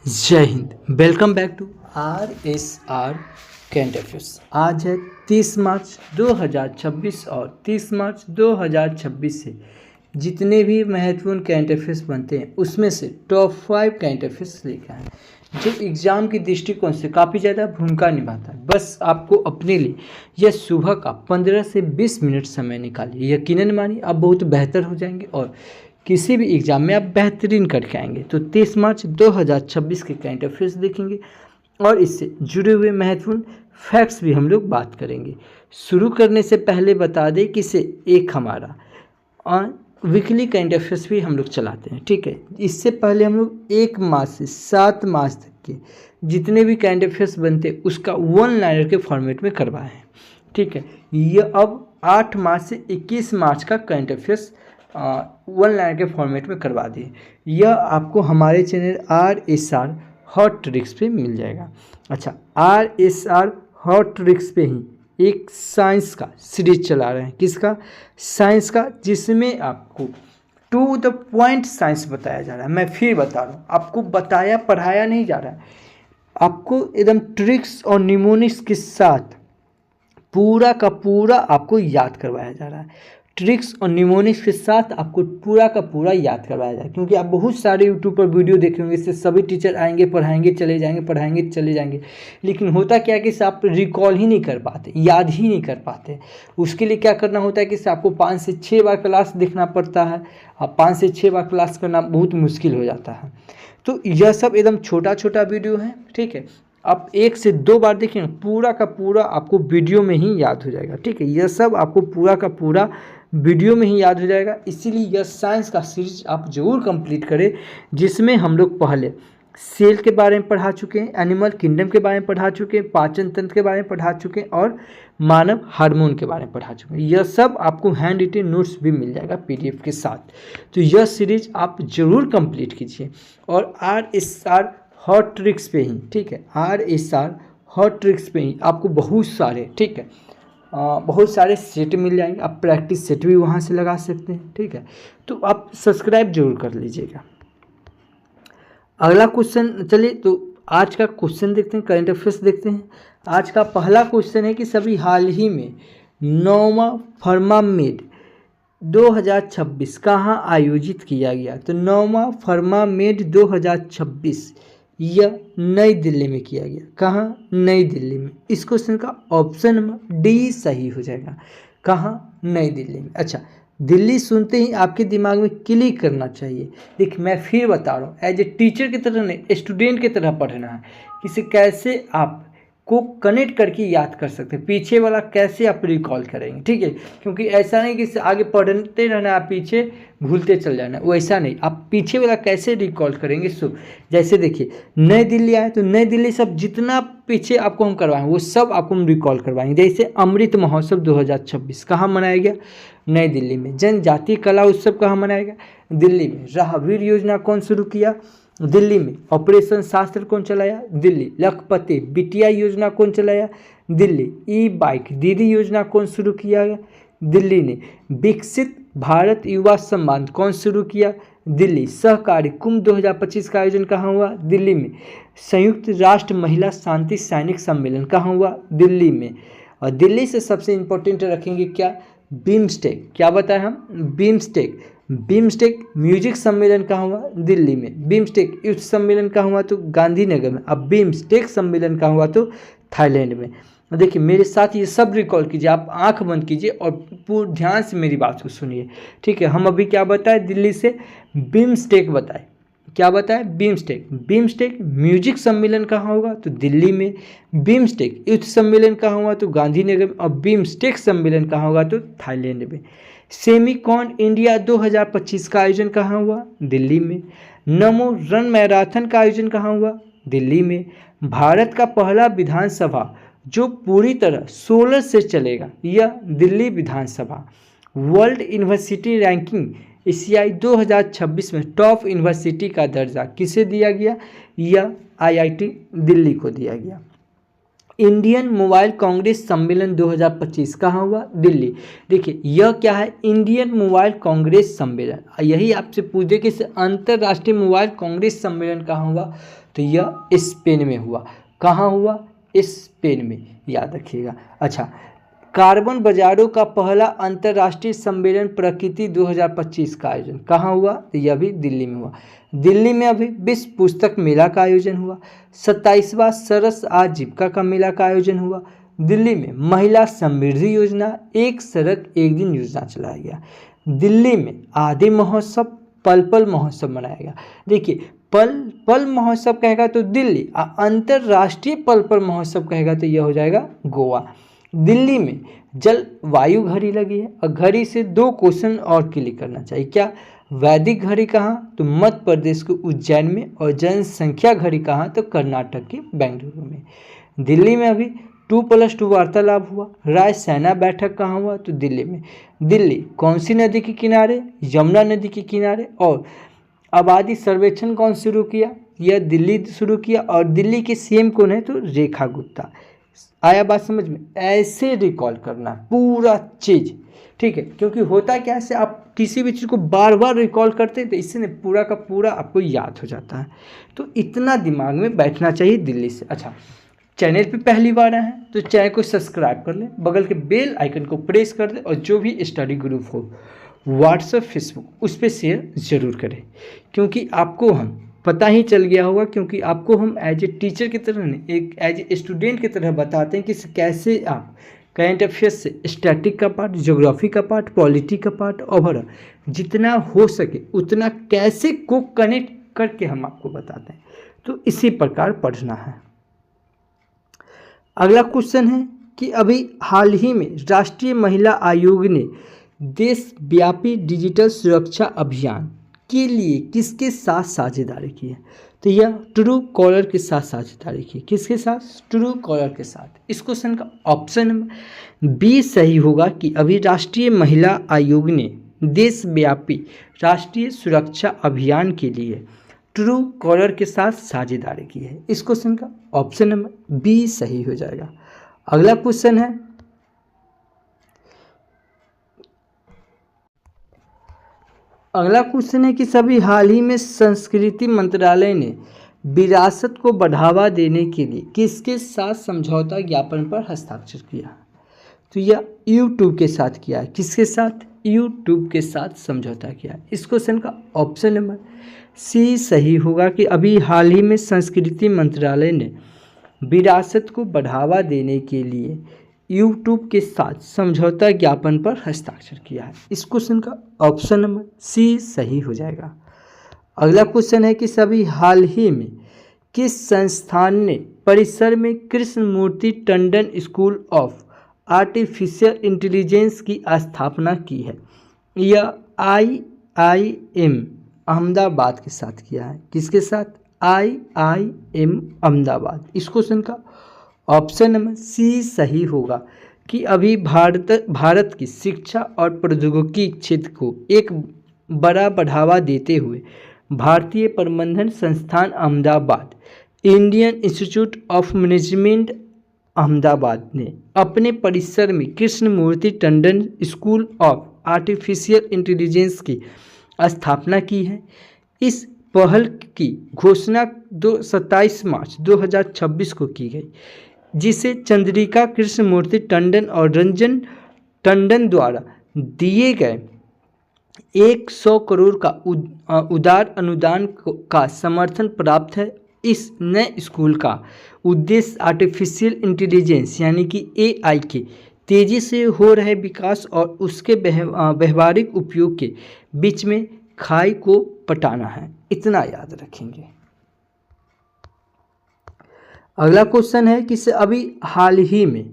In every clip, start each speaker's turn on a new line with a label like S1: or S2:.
S1: जय हिंद। Welcome back to RSR current affairs. आज है 30 मार्च 2026 और 30 मार्च 2026 से जितने भी महत्वपूर्ण करंट अफेयर्स बनते हैं उसमें से टॉप 5 करंट अफेयर्स लेकर आए जो एग्ज़ाम की दृष्टिकोण से काफ़ी ज़्यादा भूमिका निभाता है। बस आपको अपने लिए यह सुबह का 15 से 20 मिनट समय निकालिए, यकीनन मानिए आप बहुत बेहतर हो जाएंगे और किसी भी एग्ज़ाम में आप बेहतरीन करके आएंगे। तो 30 मार्च 2026 के करंट अफेयर्स देखेंगे और इससे जुड़े हुए महत्वपूर्ण फैक्ट्स भी हम लोग बात करेंगे। शुरू करने से पहले बता दें कि इसे एक हमारा वीकली करंट अफेयर्स भी हम लोग चलाते हैं, ठीक है। इससे पहले हम लोग 1 मार्च से 7 मार्च तक के जितने भी करंट अफेयर्स बनते हैं उसका 1 लाइनर के फॉर्मेट में करवाए हैं, ठीक है। ये अब 8 मार्च से 21 मार्च का करंट अफेयर्स 1 लाइन के फॉर्मेट में करवा दिए। यह आपको हमारे चैनल RSR हॉट ट्रिक्स पे मिल जाएगा। अच्छा, RSR हॉट ट्रिक्स पे ही एक साइंस का सीरीज चला रहे हैं। किसका? साइंस का, जिसमें आपको टू द पॉइंट साइंस बताया जा रहा है। मैं फिर बता रहा हूँ, आपको बताया पढ़ाया नहीं जा रहा है, आपको एकदम ट्रिक्स और निमोनिक्स के साथ पूरा का पूरा आपको याद करवाया जा रहा है। ट्रिक्स और निमोनिक्स के साथ आपको पूरा का पूरा याद करवाया जाए, क्योंकि आप बहुत सारे यूट्यूब पर वीडियो देखे होंगे। इससे सभी टीचर आएंगे, पढ़ाएंगे, चले जाएंगे, पढ़ाएंगे, चले जाएंगे, लेकिन होता क्या है कि आप रिकॉल ही नहीं कर पाते, याद ही नहीं कर पाते। उसके लिए क्या करना होता है कि आपको 5 से 6 बार क्लास देखना पड़ता है। अब 5 से 6 बार क्लास करना बहुत मुश्किल हो जाता है। तो यह सब एकदम छोटा छोटा वीडियो है, ठीक है। आप 1 से 2 बार देखिए, पूरा का पूरा आपको वीडियो में ही याद हो जाएगा, ठीक है। यह सब आपको पूरा का पूरा वीडियो में ही याद हो जाएगा। इसीलिए यह साइंस का सीरीज आप जरूर कंप्लीट करें, जिसमें हम लोग पहले सेल के बारे में पढ़ा चुके हैं, एनिमल किंगडम के बारे में पढ़ा चुके हैं, पाचन तंत्र के बारे में पढ़ा चुके हैं और मानव हार्मोन के बारे में पढ़ा चुके हैं। यह सब आपको हैंड रिटन नोट्स भी मिल जाएगा PDF के साथ। तो यह सीरीज आप जरूर कंप्लीट कीजिए और RSR हॉट ट्रिक्स पे ही, ठीक है, RSR हॉट ट्रिक्स पे ही आपको बहुत सारे, ठीक है, बहुत सारे सेट मिल जाएंगे। आप प्रैक्टिस सेट भी वहाँ से लगा सकते हैं, ठीक है। तो आप सब्सक्राइब जरूर कर लीजिएगा। अगला क्वेश्चन, चलिए तो आज का क्वेश्चन देखते हैं, करंट अफेयर्स देखते हैं। आज का पहला क्वेश्चन है कि सभी हाल ही में 9वां फर्मामेड 2026 कहाँ आयोजित किया गया? तो 9वां फर्मामेड 2026 यह नई दिल्ली में किया गया। कहाँ? नई दिल्ली में। इस क्वेश्चन का ऑप्शन नंबर D सही हो जाएगा। कहाँ? नई दिल्ली में। अच्छा, दिल्ली सुनते ही आपके दिमाग में क्लिक करना चाहिए। देखिए, मैं फिर बता रहा हूँ, एज ए टीचर की तरह नहीं, स्टूडेंट की तरह पढ़ना है। किसे कैसे आप को कनेक्ट करके याद कर सकते हैं, पीछे वाला कैसे आप रिकॉल करेंगे, ठीक है। क्योंकि ऐसा नहीं कि आगे पढ़ते रहना, आप पीछे भूलते चल जाना, वैसा नहीं। आप पीछे वाला कैसे रिकॉल करेंगे। सो जैसे देखिए, नई दिल्ली आए तो नई दिल्ली सब जितना पीछे आपको हम करवाएं वो सब आपको हम रिकॉल करवाएंगे। जैसे अमृत महोत्सव 2026 कहाँ मनाया गया? नई दिल्ली में। जनजातीय कला उत्सव कहाँ मनाया गया? दिल्ली में। राहवीर योजना कौन शुरू किया? दिल्ली में। ऑपरेशन शास्त्र कौन चलाया? दिल्ली। लखपति बिटिया योजना कौन चलाया? दिल्ली। E-बाइक दीदी योजना कौन शुरू किया गया? दिल्ली ने। विकसित भारत युवा सम्मान कौन शुरू किया? दिल्ली। सहकारी कुंभ 2025 का आयोजन कहाँ हुआ? दिल्ली में। संयुक्त राष्ट्र महिला शांति सैनिक सम्मेलन कहाँ हुआ? दिल्ली में। और दिल्ली से सबसे इम्पोर्टेंट रखेंगे क्या? बिम्स्टेक। क्या बताया हम? बिम्स्टेक। बिम्स्टेक म्यूजिक सम्मेलन कहाँ हुआ? दिल्ली में। बिम्स्टेक युद्ध सम्मेलन कहाँ हुआ? तो गांधीनगर में। अब बिम्स्टेक सम्मेलन कहाँ हुआ? तो थाईलैंड में। देखिए, मेरे साथ ये सब रिकॉल कीजिए, आप आंख बंद कीजिए और पूर्ण ध्यान से मेरी बात को सुनिए, ठीक है। हम अभी क्या बताए? दिल्ली से बिम्स्टेक बताए। क्या बताए? बिम्स्टेक। बिम्स्टेक म्यूजिक सम्मेलन कहाँ होगा? तो दिल्ली में। बिम्स्टेक युद्ध सम्मेलन कहाँ हुआ? तो गांधीनगर में। और बिम्स्टेक सम्मेलन कहाँ होगा? तो थाईलैंड में। सेमीकॉन इंडिया 2025 का आयोजन कहाँ हुआ? दिल्ली में। नमो रन मैराथन का आयोजन कहाँ हुआ? दिल्ली में। भारत का पहला विधानसभा जो पूरी तरह सोलर से चलेगा, यह दिल्ली विधानसभा। वर्ल्ड यूनिवर्सिटी रैंकिंग एशियाई 2026 में टॉप यूनिवर्सिटी का दर्जा किसे दिया गया? यह IIT दिल्ली को दिया गया। इंडियन मोबाइल कांग्रेस सम्मेलन 2025 कहाँ हुआ? दिल्ली। देखिए यह क्या है? इंडियन मोबाइल कांग्रेस सम्मेलन। यही आपसे पूछे कि अंतर्राष्ट्रीय मोबाइल कांग्रेस सम्मेलन कहाँ हुआ, तो यह स्पेन में हुआ। कहाँ हुआ? स्पेन में, याद रखिएगा। अच्छा, कार्बन बाजारों का पहला अंतर्राष्ट्रीय सम्मेलन प्रकृति 2025 का आयोजन कहाँ हुआ? तो यह भी दिल्ली में हुआ। दिल्ली में अभी विश्व पुस्तक मेला का आयोजन हुआ। 27वां सरस आजीविका का मेला का आयोजन हुआ। दिल्ली में महिला समृद्धि योजना, एक सड़क एक दिन योजना चलाया गया। दिल्ली में आदि महोत्सव, पल पल महोत्सव मनाया गया। देखिए पल पल महोत्सव कहेगा तो दिल्ली, अंतर्राष्ट्रीय पल पल महोत्सव कहेगा तो यह हो जाएगा गोवा। दिल्ली में जलवायु घड़ी लगी है और घड़ी से 2 क्वेश्चन और क्लिक करना चाहिए। क्या? वैदिक घड़ी कहाँ? तो मध्य प्रदेश के उज्जैन में। और जनसंख्या घड़ी कहाँ? तो कर्नाटक के बेंगलुरु में। दिल्ली में अभी 2+2 वार्तालाप हुआ। रायसेना बैठक कहाँ हुआ? तो दिल्ली में। दिल्ली कौन सी नदी के किनारे? यमुना नदी के किनारे। और आबादी सर्वेक्षण कौन शुरू किया? यह दिल्ली शुरू किया। और दिल्ली के सीएम कौन है? तो रेखा गुप्ता। आया बात समझ में? ऐसे रिकॉल करना पूरा चीज़, ठीक है, क्योंकि होता क्या है, आप किसी भी चीज़ को बार बार रिकॉल करते हैं तो इससे न पूरा का पूरा आपको याद हो जाता है। तो इतना दिमाग में बैठना चाहिए दिल्ली से। अच्छा, चैनल पे पहली बार आए हैं तो चैनल को सब्सक्राइब कर लें, बगल के बेल आइकन को प्रेस कर दें और जो भी स्टडी ग्रुप हो व्हाट्सएप फेसबुक उस पर शेयर ज़रूर करें, क्योंकि आपको हम पता ही चल गया होगा, क्योंकि आपको हम एज ए टीचर की तरह नहीं, एक एज ए स्टूडेंट की तरह बताते हैं कि कैसे आप करंट अफेयर्स से स्टैटिक का पार्ट, ज्योग्राफी का पार्ट, पॉलिटी का पार्ट और जितना हो सके उतना कैसे को कनेक्ट करके हम आपको बताते हैं। तो इसी प्रकार पढ़ना है। अगला क्वेश्चन है कि अभी हाल ही में राष्ट्रीय महिला आयोग ने देशव्यापी डिजिटल सुरक्षा अभियान के लिए किसके साथ साझेदारी की है? तो यह ट्रू कॉलर के साथ साझेदारी की। किसके साथ? ट्रू कॉलर के साथ। इस क्वेश्चन का ऑप्शन बी सही होगा कि अभी राष्ट्रीय महिला आयोग ने देशव्यापी राष्ट्रीय सुरक्षा अभियान के लिए ट्रू कॉलर के साथ साझेदारी की है। इस क्वेश्चन का ऑप्शन नंबर बी सही हो जाएगा। अगला क्वेश्चन है, कि सभी हाल ही में संस्कृति मंत्रालय ने विरासत को बढ़ावा देने के लिए किसके साथ समझौता ज्ञापन पर हस्ताक्षर किया? तो यह यूट्यूब के साथ किया है। किसके साथ? यूट्यूब के साथ समझौता किया है। इस क्वेश्चन का ऑप्शन नंबर सी सही होगा कि अभी हाल ही में संस्कृति मंत्रालय ने विरासत को बढ़ावा देने के लिए यूट्यूब के साथ समझौता ज्ञापन पर हस्ताक्षर किया है। इस क्वेश्चन का ऑप्शन नंबर सी सही हो जाएगा। अगला क्वेश्चन है कि सभी हाल ही में किस संस्थान ने परिसर में Krishnamurthy Tandon School of Artificial Intelligence की स्थापना की है? यह IIM अहमदाबाद के साथ किया है। किसके साथ? IIM अहमदाबाद। इस क्वेश्चन का ऑप्शन नंबर सी सही होगा कि अभी भारत की शिक्षा और प्रौद्योगिकी क्षेत्र को एक बड़ा बढ़ावा देते हुए भारतीय प्रबंधन संस्थान Ahmedabad, Indian Institute of Management Ahmedabad ने अपने परिसर में Krishnamurthy Tandon School of Artificial Intelligence की स्थापना की है। इस पहल की घोषणा 27 मार्च 2026 को की गई, जिसे चंद्रिका कृष्णमूर्ति टंडन और रंजन टंडन द्वारा दिए गए 100 करोड़ का उदार अनुदान का समर्थन प्राप्त है। इस नए स्कूल का उद्देश्य आर्टिफिशियल इंटेलिजेंस यानी कि AI के तेज़ी से हो रहे विकास और उसके व्यवहारिक उपयोग के बीच में खाई को पटाना है। इतना याद रखेंगे। अगला क्वेश्चन है कि अभी हाल ही में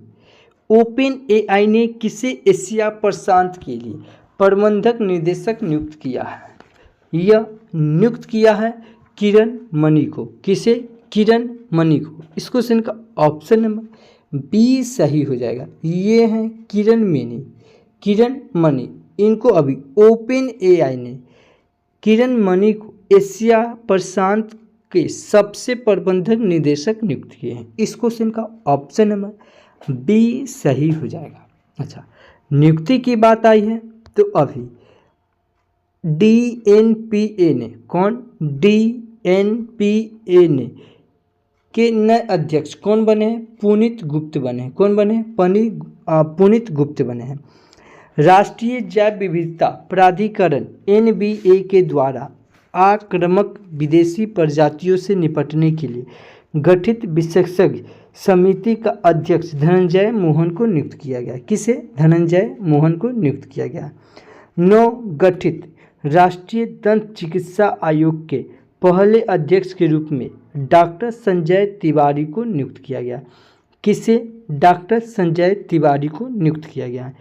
S1: OpenAI ने किसे एशिया प्रशांत के लिए प्रबंधक निर्देशक नियुक्त किया है? यह नियुक्त किया है किरण मनी को। किसे? किरण मनी को। इस क्वेश्चन का ऑप्शन नंबर बी सही हो जाएगा। ये हैं किरण मनी। इनको अभी OpenAI ने किरण मनी को एशिया प्रशांत के सबसे प्रबंधक निदेशक नियुक्त किए हैं। इस क्वेश्चन का ऑप्शन नंबर बी सही हो जाएगा। अच्छा, नियुक्ति की बात आई है तो अभी DNPA ने, कौन, DNPA ने के नए अध्यक्ष कौन बने हैं? पुनीत गुप्त बने हैं। कौन बने हैं? पुनीत गुप्त बने हैं। राष्ट्रीय जैव विविधता प्राधिकरण NBA के द्वारा आक्रामक विदेशी प्रजातियों से निपटने के लिए गठित विशेषज्ञ समिति का अध्यक्ष धनंजय मोहन को नियुक्त किया गया। किसे? धनंजय मोहन को नियुक्त किया गया। नवगठित राष्ट्रीय दंत चिकित्सा आयोग के पहले अध्यक्ष के रूप में डॉक्टर संजय तिवारी को नियुक्त किया गया। किसे? डॉक्टर संजय तिवारी को नियुक्त किया गया।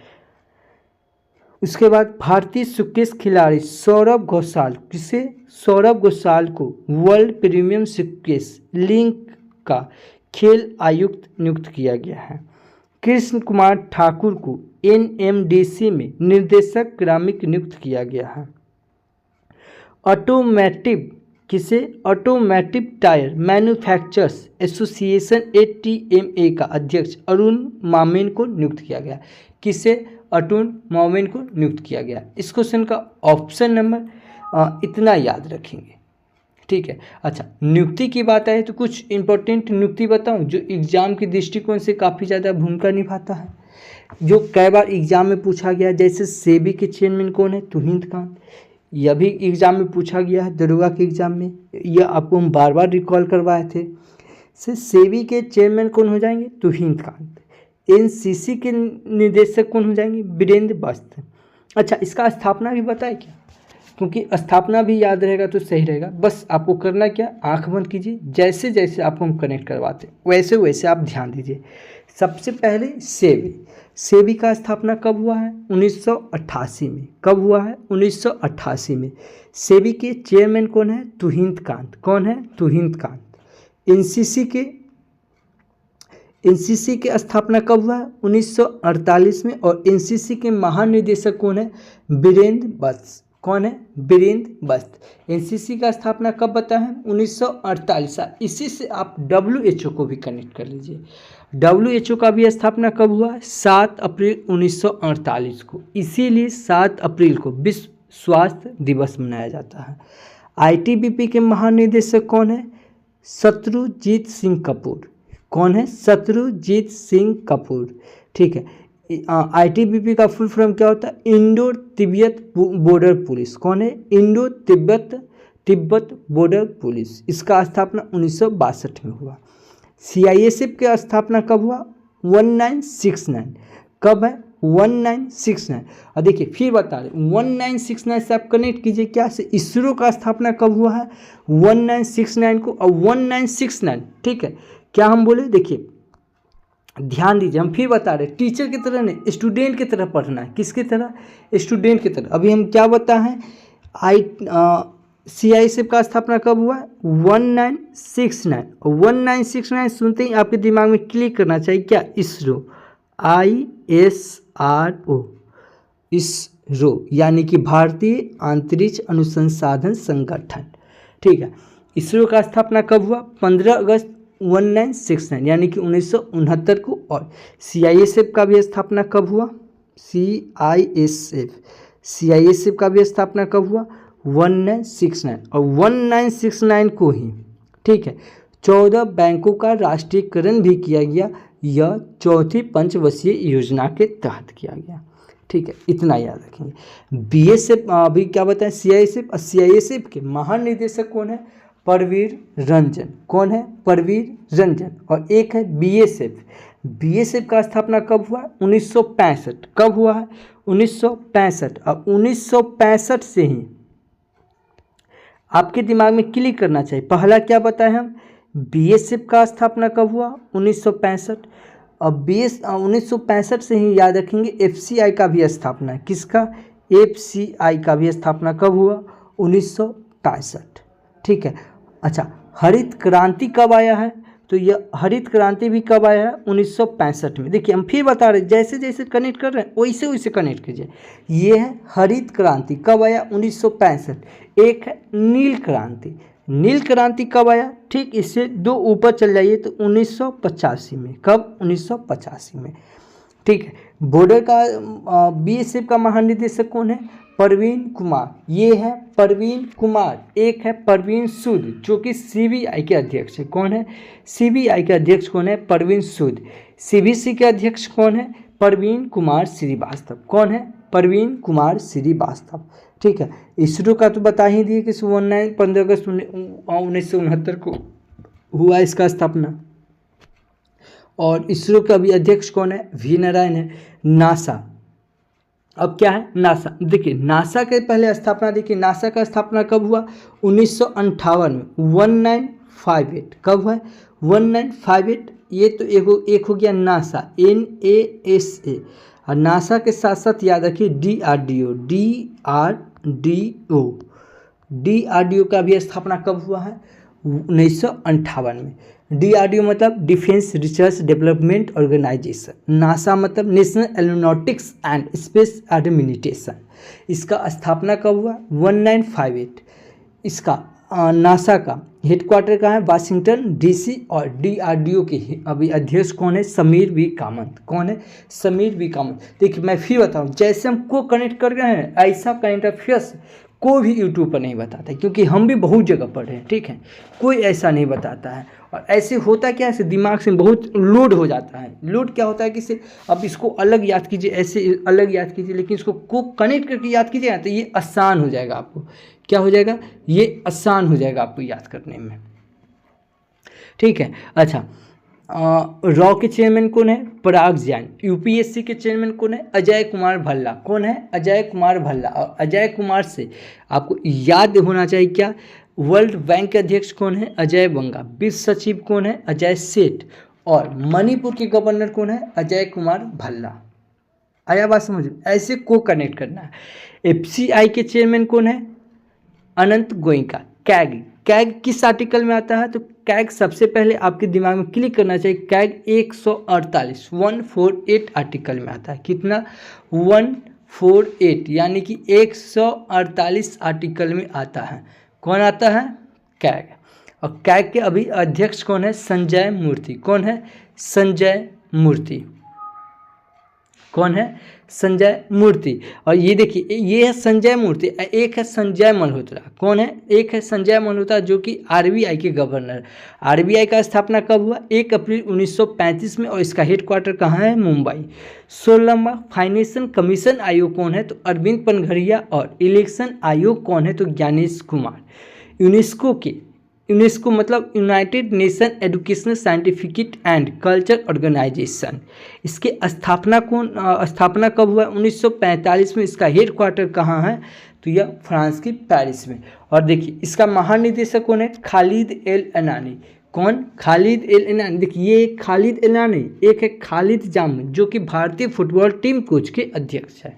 S1: उसके बाद भारतीय स्क्वैश खिलाड़ी सौरभ घोषाल, किसे? सौरभ घोषाल को वर्ल्ड प्रीमियम स्क्वैश लीग का खेल आयुक्त नियुक्त किया गया है। कृष्ण कुमार ठाकुर को NMDC में निर्देशक ग्रामिक नियुक्त किया गया है। ऑटोमोटिव, किसे? Automotive tyre manufacturers association ATMA का अध्यक्ष अरुण मामेन को नियुक्त किया गया। किसे? अरुण मामेन को नियुक्त किया गया। इस क्वेश्चन का ऑप्शन नंबर इतना याद रखेंगे, ठीक है। अच्छा, नियुक्ति की बात आए तो कुछ इंपॉर्टेंट नियुक्ति बताऊं जो एग्जाम के दृष्टिकोण से काफ़ी ज़्यादा भूमिका निभाता है, जो कई बार एग्जाम में पूछा गया। जैसे सेबी के चेयरमैन कौन है? तुहिन कांत। यह भी एग्जाम में पूछा गया है, दरोगा के एग्जाम में। यह आपको हम बार बार रिकॉल करवाए थे। सेबी के चेयरमैन कौन हो जाएंगे? तुहिन कांत। NCC के निदेशक कौन हो जाएंगे? वीरेंद्र वस्त। अच्छा, इसका स्थापना भी बताए क्या? क्योंकि स्थापना भी याद रहेगा तो सही रहेगा। बस आपको करना क्या, आंख बंद कीजिए, जैसे जैसे आपको हम कनेक्ट करवाते वैसे वैसे आप ध्यान दीजिए। सबसे पहले सेबी का स्थापना कब हुआ है? 1988 में। कब हुआ है? 1988 में। सेबी के चेयरमैन कौन है? तुहिन कांत। कौन है? तुहिन कांत। एनसीसी के स्थापना कब हुआ है? 1948 में। और एनसीसी के महानिदेशक कौन है? वीरेंद्र वस्त। कौन है? वीरेंद्र वस्त। एनसीसी का स्थापना कब बताया है? 1948। इसी से आप WHO को भी कनेक्ट कर लीजिए। WHO का भी स्थापना कब हुआ? 7 अप्रैल 1948 को। इसीलिए 7 अप्रैल को विश्व स्वास्थ्य दिवस मनाया जाता है। ITBP के महानिदेशक कौन है? शत्रुजीत सिंह कपूर। कौन है? शत्रुजीत सिंह कपूर, ठीक है। ITBP का फुल फॉर्म क्या होता है? Indo Tibet border police. कौन है? Indo Tibet border police. इसका स्थापना 1962 में हुआ। CISF की स्थापना कब हुआ? 1969। कब है? 1969। और देखिए फिर बता रहे 1969 से आप कनेक्ट कीजिए क्या से? इसरो का स्थापना कब हुआ है? 1969 को। और 1969, ठीक है, क्या हम बोले? देखिए ध्यान दीजिए, हम फिर बता रहे टीचर की तरह नहीं, स्टूडेंट की तरह पढ़ना है। किसकी तरह? स्टूडेंट की तरह। अभी हम क्या बताएं? CISF का स्थापना कब हुआ? 1969। 1969 सुनते ही आपके दिमाग में क्लिक करना चाहिए क्या? इसरो। ISRO, इसरो यानी कि भारतीय अंतरिक्ष अनुसंधान संगठन, ठीक है। इसरो का स्थापना कब हुआ? 15 अगस्त 1969 यानी कि 1969 को। और CISF का भी स्थापना कब हुआ? CISF का भी स्थापना कब हुआ? 1969। और 1969 को ही, ठीक है, 14 बैंकों का राष्ट्रीयकरण भी किया गया। यह चौथी पंचवर्षीय योजना के तहत किया गया, ठीक है। इतना याद रखेंगे। BSF अभी क्या बताएं? CISF के महानिदेशक कौन है? परवीर रंजन। कौन है? परवीर रंजन। और एक है BSF का स्थापना कब हुआ? 1965। कब हुआ है? 1965। और 1965 से ही आपके दिमाग में क्लिक करना चाहिए। पहला क्या बताएं हम? BSF का स्थापना कब हुआ? 1965। और 1965 से ही याद रखेंगे FCI का भी स्थापना। किसका? FCI का भी स्थापना कब हुआ? 1965, ठीक है। अच्छा, हरित क्रांति कब आया है? तो यह हरित क्रांति भी कब आया है? 1965 में। देखिए हम फिर बता रहे जैसे जैसे कनेक्ट कर रहे हैं वैसे वैसे कनेक्ट कीजिए। ये है हरित क्रांति, कब आया? 1965। एक है नील क्रांति, नील क्रांति कब आया, ठीक इससे 2 ऊपर चल जाइए तो 1985 में। कब? 1985 में। ठीक है। बॉर्डर का बीएसएफ का महानिदेशक कौन है? परवीन कुमार। ये है परवीन कुमार। एक है परवीन सूद जो कि सीबीआई के अध्यक्ष है। कौन है? सीबीआई के अध्यक्ष कौन है? परवीन सूद। सीबीसी के अध्यक्ष कौन है? परवीन कुमार श्रीवास्तव। कौन है? परवीन कुमार श्रीवास्तव। ठीक है। इसरो का तो बता ही दिए कि 15 अगस्त 1969 को हुआ इसका स्थापना। और इसरो का भी अध्यक्ष कौन है? वी नारायण है। नासा अब क्या है? नासा। देखिए नासा के पहले स्थापना देखिए, नासा का स्थापना कब हुआ? 1958 में, 1958। कब हुआ? 1958। ये तो एक हो गया नासा, NASA। और नासा के साथ साथ याद रखिए DRDO का भी स्थापना कब हुआ है? 1958 में। DRDO मतलब defence research development organisation. NASA मतलब national aeronautics and space administration. इसका स्थापना कब हुआ? 1958। इसका नासा का हेडक्वार्टर कहाँ है? Washington DC। और DRDO के अभी अध्यक्ष कौन है? समीर वी कामत। कौन है? समीर वी कामत। देखिए मैं फिर बताऊँ, जैसे हम को कनेक्ट कर रहे हैं ऐसा करंट अफेयर्स कोई भी यूट्यूब पर नहीं बताता है, क्योंकि हम भी बहुत जगह पढ़े हैं। ठीक है, कोई ऐसा नहीं बताता है। और ऐसे होता क्या है, दिमाग से बहुत लोड हो जाता है। लोड क्या होता है कि अब इसको अलग याद कीजिए, ऐसे अलग याद कीजिए, लेकिन इसको को कनेक्ट करके याद कीजिए तो ये आसान हो जाएगा आपको। क्या हो जाएगा? ये आसान हो जाएगा आपको याद करने में। ठीक है। अच्छा, रॉ के चेयरमैन कौन है? पराग जैन। यूपीएससी के चेयरमैन कौन है? अजय कुमार भल्ला। कौन है? अजय कुमार भल्ला। और अजय कुमार से आपको याद होना चाहिए क्या? वर्ल्ड बैंक के अध्यक्ष कौन है? अजय बंगा। विश्व सचिव कौन है? अजय सेठ। और मणिपुर के गवर्नर कौन है? अजय कुमार भल्ला। आया बात समझ? ऐसे को कनेक्ट करना है। एफसीआई के चेयरमैन कौन है? अनंत गोयनका। कैग किस आर्टिकल में आता है? तो कैग सबसे पहले आपके दिमाग में क्लिक करना चाहिए। कैग 148 आर्टिकल में आता है। कितना? 148, यानी कि 148 आर्टिकल में आता है। कौन आता है? कैग। और कैग के अभी अध्यक्ष कौन है? संजय मूर्ति। कौन है? संजय मूर्ति। कौन है? संजय मूर्ति। और ये देखिए, ये है संजय मूर्ति, एक है संजय मल्होत्रा। कौन है? एक है संजय मल्होत्रा जो कि आरबीआई के गवर्नर। आरबीआई का स्थापना कब हुआ? 1 अप्रैल 1935 में। और इसका हेडक्वार्टर कहाँ है? मुंबई। 16वां फाइनेंशियल कमीशन आयोग कौन है? तो अरविंद पनघड़िया। और इलेक्शन आयोग कौन है? तो ज्ञानेश कुमार। यूनेस्को मतलब United Nation Educational Scientific and Culture Organization. इसके स्थापना कब हुआ? 1945 में। इसका हेडक्वार्टर कहाँ है? तो यह फ्रांस की पेरिस में। और देखिए इसका महानिदेशक कौन है? खालिद एल अनानी। कौन? खालिद एल अनानी। देखिए ये खालिद एल अनानी, एक है खालिद जाम जो कि भारतीय फुटबॉल टीम कोच के अध्यक्ष है।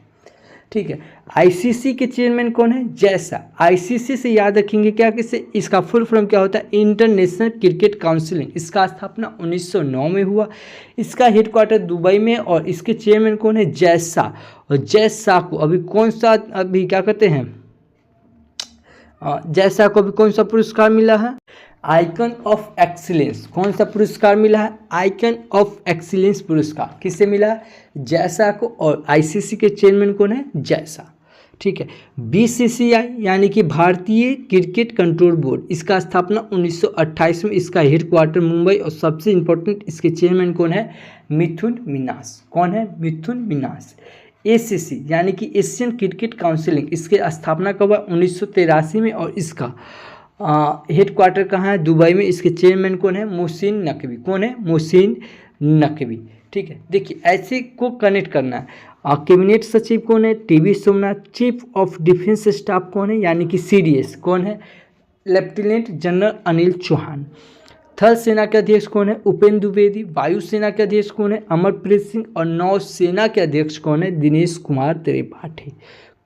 S1: ठीक है। आईसीसी के चेयरमैन कौन है? जैसा। आईसीसी से याद रखेंगे क्या? किससे? इसका फुल फॉर्म क्या होता है? International cricket council. इसका स्थापना 1909 में हुआ। इसका हेडक्वार्टर दुबई में। और इसके चेयरमैन कौन है? जैसा। और जैसा को अभी कौन सा क्या कहते हैं? जैसा को अभी कौन सा पुरस्कार मिला है? Icon of excellence. कौन सा पुरस्कार मिला है? आइकन ऑफ एक्सीलेंस पुरस्कार किससे मिला है? जैसा को। और आईसीसी के चेयरमैन कौन है? जैसा। ठीक है। बीसीसीआई यानी कि भारतीय क्रिकेट कंट्रोल बोर्ड, इसका स्थापना 1928 में। इसका हेडक्वार्टर मुंबई। और सबसे इंपॉर्टेंट इसके चेयरमैन कौन है? मिथुन मिन्हास। कौन है? मिथुन मिन्हास। एसीसी यानी कि एशियन क्रिकेट काउंसिल, इसके स्थापना कब हुआ? 1983 में। और इसका हेडक्वार्टर कहाँ है? दुबई में। इसके चेयरमैन कौन है? मोहसिन नकवी। कौन है? मोहसिन नकवी। ठीक है। देखिए ऐसे को कनेक्ट करना है। कैबिनेट सचिव कौन है? TV Somnath. Chief of Defence Staff कौन है? यानी कि सीडीएस। कौन है? Lieutenant General Anil Chauhan. थल सेना के अध्यक्ष कौन है? उपेंद्र द्विवेदी। वायुसेना के अध्यक्ष कौन है? अमरप्रीत सिंह। और नौसेना के अध्यक्ष कौन है? दिनेश कुमार त्रिपाठी।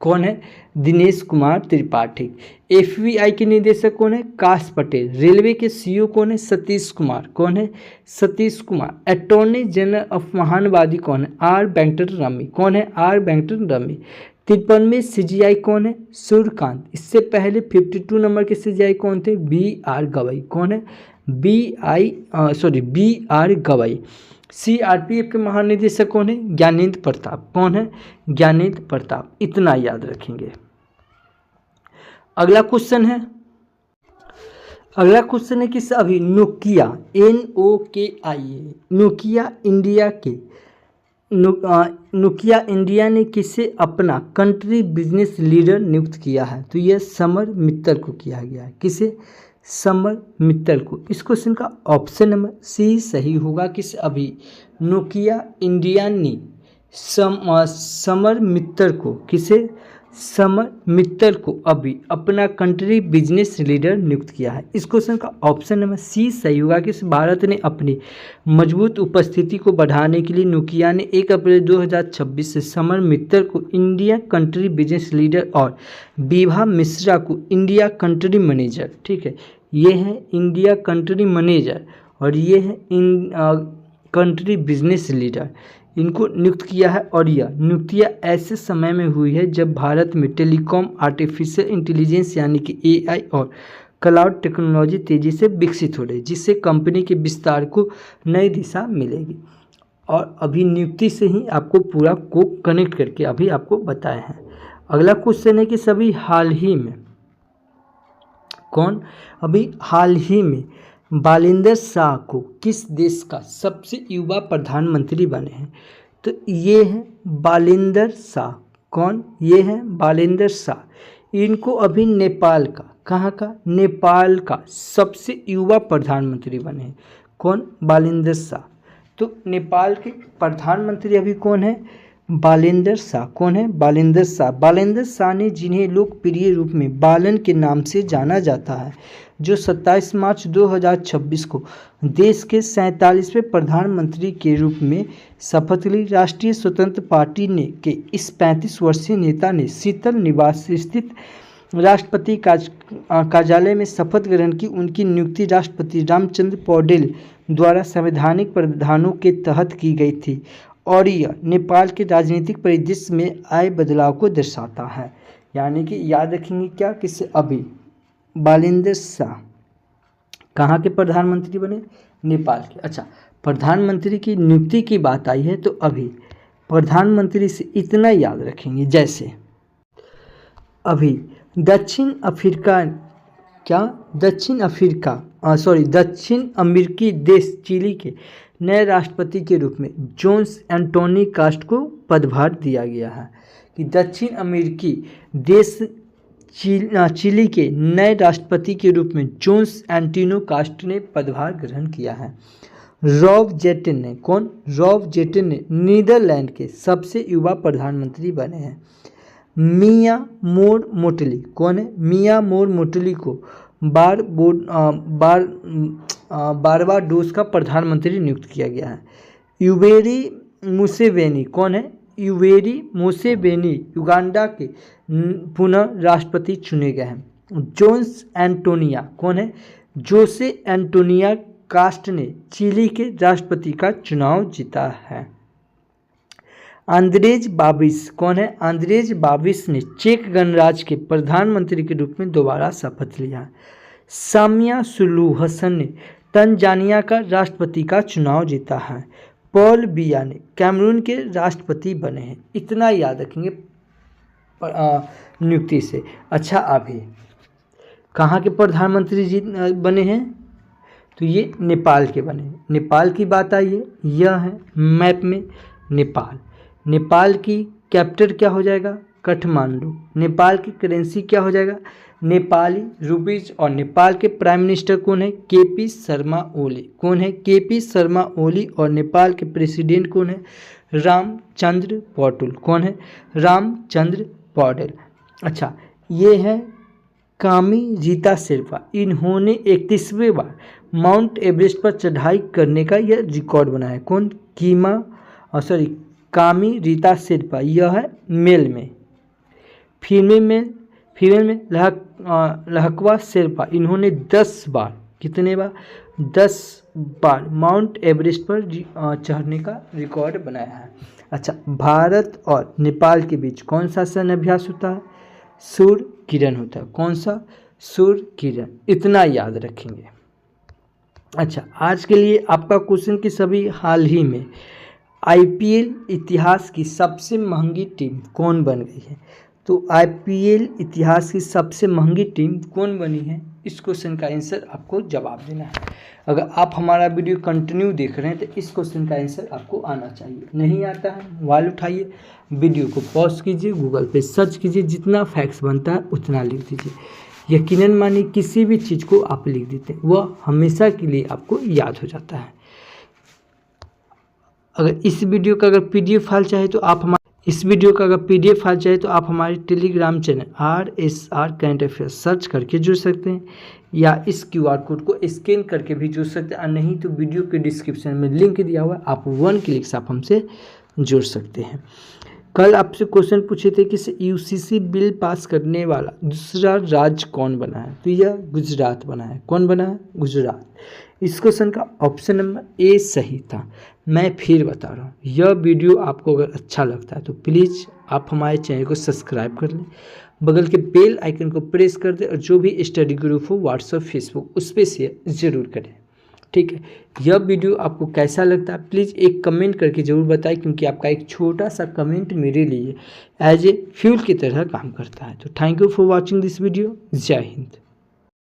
S1: कौन है? दिनेश कुमार त्रिपाठी। एफबीआई के निदेशक कौन है? काश पटेल। रेलवे के सीईओ कौन है? सतीश कुमार। कौन है? Satish Kumar. Attorney general of महानवादी कौन है? R Venkataramani. कौन है? R Venkataramani. 53वें CGI कौन है? सूर्यकांत। इससे पहले 52 नंबर के CGI कौन थे? BR गवई। कौन है? BR गवई। CRPF के महानिदेशक कौन है? ज्ञानेंद्र प्रताप। कौन है? ज्ञानेंद्र प्रताप। इतना याद रखेंगे। अगला क्वेश्चन है कि अभी नोकिया NOKIA नोकिया इंडिया ने किसे अपना कंट्री बिजनेस लीडर नियुक्त किया है? तो यह समर मित्तल को किया गया है। किसे? समर मित्तल को। इस क्वेश्चन का ऑप्शन नंबर सी सही होगा। किस अभी नोकिया इंडिया ने समर मित्तल को किसे? समर मित्तल को अभी अपना कंट्री बिजनेस लीडर नियुक्त किया है। इस क्वेश्चन का ऑप्शन नंबर सी सही होगा कि भारत ने अपनी मजबूत उपस्थिति को बढ़ाने के लिए नोकिया ने 1 अप्रैल 2026 से समर मित्तल को इंडिया कंट्री बिजनेस लीडर और विभा मिश्रा को इंडिया कंट्री मैनेजर, ठीक है, ये है इंडिया कंट्री मैनेजर और ये है कंट्री बिजनेस लीडर, इनको नियुक्त किया है। और यह नियुक्तियाँ ऐसे समय में हुई है जब भारत में टेलीकॉम, आर्टिफिशियल इंटेलिजेंस यानी कि AI और क्लाउड टेक्नोलॉजी तेज़ी से विकसित हो रही है, जिससे कंपनी के विस्तार को नई दिशा मिलेगी। और अभी नियुक्ति से ही आपको पूरा को कनेक्ट करके अभी आपको बताए हैं। अगला क्वेश्चन है कि सभी हाल ही में अभी हाल ही में बालिंदर शाह को किस देश का सबसे युवा प्रधानमंत्री बने हैं? तो ये है बालिंदर शाह। कौन? ये है बालिंदर शाह। इनको अभी नेपाल का, कहाँ का? नेपाल का सबसे युवा प्रधानमंत्री बने हैं। कौन? बालिंदर शाह। तो नेपाल के प्रधानमंत्री अभी कौन है? बालिंदर शाह। कौन है? बालिंदर शाह। बालिंदर शाह ने, जिन्हें लोकप्रिय रूप में बालन के नाम से जाना जाता है, जो 27 मार्च 2026 को देश के 47वें प्रधानमंत्री के रूप में शपथ ली। राष्ट्रीय स्वतंत्र पार्टी ने के इस 35 वर्षीय नेता ने शीतल निवास स्थित राष्ट्रपति कार्यालय में शपथ ग्रहण की। उनकी नियुक्ति राष्ट्रपति रामचंद्र पौडेल द्वारा संवैधानिक प्रावधानों के तहत की गई थी और यह नेपाल के राजनीतिक परिदृश्य में आए बदलाव को दर्शाता है। यानी कि याद रखेंगे क्या? किससे? अभी बालिंदर शाह कहाँ के प्रधानमंत्री बने? नेपाल के। अच्छा, प्रधानमंत्री की नियुक्ति की बात आई है तो अभी प्रधानमंत्री से इतना याद रखेंगे, जैसे अभी दक्षिण अमेरिकी देश चिली के नए राष्ट्रपति के रूप में जोन्स एंटोनी कास्ट को पदभार दिया गया है। कि दक्षिण अमेरिकी देश चिली के नए राष्ट्रपति के रूप में जोन्स एंटोनी कास्ट ने पदभार ग्रहण किया है। रॉब जेटन ने, कौन? रॉब जेटन ने नीदरलैंड के सबसे युवा प्रधानमंत्री बने हैं। मिया मोर मोटली, कौन है? मिया मोर मोटली को बारबाडोस का प्रधानमंत्री नियुक्त किया गया है। युवेरी मुसेवेनी, कौन है? युवेरी मुसेवेनी युगांडा के पुनः राष्ट्रपति चुने गए हैं। जोन्स एंटोनिया, कौन है? जोसे एंटोनिया कास्ट ने चिली के राष्ट्रपति का चुनाव जीता है। आंद्रेज बाबिस, कौन है? आंद्रेज बाबिस ने चेक गणराज्य के प्रधानमंत्री के रूप में दोबारा शपथ लिया है। सामिया सुलू हसन ने तंजानिया का राष्ट्रपति का चुनाव जीता है। पॉल बिया ने कैमरून के राष्ट्रपति बने हैं। इतना याद रखेंगे नियुक्ति से। अच्छा, अभी कहाँ के प्रधानमंत्री जी बने हैं? तो ये नेपाल के बने। नेपाल की बात आई है, यह है मैप में नेपाल। नेपाल की कैपिटल क्या हो जाएगा? काठमांडू। नेपाल की करेंसी क्या हो जाएगा? नेपाली रुपीज। और नेपाल के प्राइम मिनिस्टर कौन है? KP शर्मा ओली। कौन है? KP शर्मा ओली। और नेपाल के प्रेसिडेंट कौन है? रामचंद्र पौडेल। कौन है? रामचंद्र पौडेल। अच्छा, ये है कामी रीता शेरपा। इन्होंने 31वें बार माउंट एवरेस्ट पर चढ़ाई करने का यह रिकॉर्ड बनाया है। कौन? कामी रीता शेरपा। यह है मेल में। फीमेल में लहकवा शेरपा। इन्होंने 10 बार कितने बार? 10 बार माउंट एवरेस्ट पर चढ़ने का रिकॉर्ड बनाया है। अच्छा, भारत और नेपाल के बीच कौन सा सैन्य अभ्यास होता है? सूर्य किरण होता है। कौन सा? सूर्य किरण। इतना याद रखेंगे। अच्छा, आज के लिए आपका क्वेश्चन कि सभी हाल ही में आईपीएल इतिहास की सबसे महंगी टीम कौन बन गई है? तो आईपीएल इतिहास की सबसे महंगी टीम कौन बनी है? इस क्वेश्चन का आंसर आपको जवाब देना है। अगर आप हमारा वीडियो कंटिन्यू देख रहे हैं तो इस क्वेश्चन का आंसर आपको आना चाहिए। नहीं आता है, मोबाइल उठाइए, वीडियो को पॉज कीजिए, गूगल पे सर्च कीजिए, जितना फैक्ट्स बनता है उतना लिख दीजिए। यकीनन मानिए किसी भी चीज़ को आप लिख देते हैं वह हमेशा के लिए आपको याद हो जाता है। अगर इस वीडियो का अगर पीडीएफ फाइल चाहे तो आप हमारे Telegram channel RSR current affairs search करके जुड़ सकते हैं, या इस QR कोड को स्कैन करके भी जुड़ सकते हैं, और नहीं तो वीडियो के डिस्क्रिप्शन में लिंक दिया हुआ है, आप 1 क्लिक से आप हमसे जुड़ सकते हैं। कल आपसे क्वेश्चन पूछे थे कि UCC बिल पास करने वाला दूसरा राज्य कौन बना है? तो यह गुजरात बना है। कौन बना है? गुजरात। इस क्वेश्चन का ऑप्शन नंबर ए सही था। मैं फिर बता रहा हूँ, यह वीडियो आपको अगर अच्छा लगता है तो प्लीज़ आप हमारे चैनल को सब्सक्राइब कर लें, बगल के बेल आइकन को प्रेस कर दें, और जो भी स्टडी ग्रुप हो व्हाट्सएप फेसबुक उस पर शेयर ज़रूर करें। ठीक है, यह वीडियो आपको कैसा लगता है प्लीज़ एक कमेंट करके ज़रूर बताएं, क्योंकि आपका एक छोटा सा कमेंट मेरे लिए एज ए फ्यूल की तरह काम करता है। तो thank you for watching this video. जय हिंद।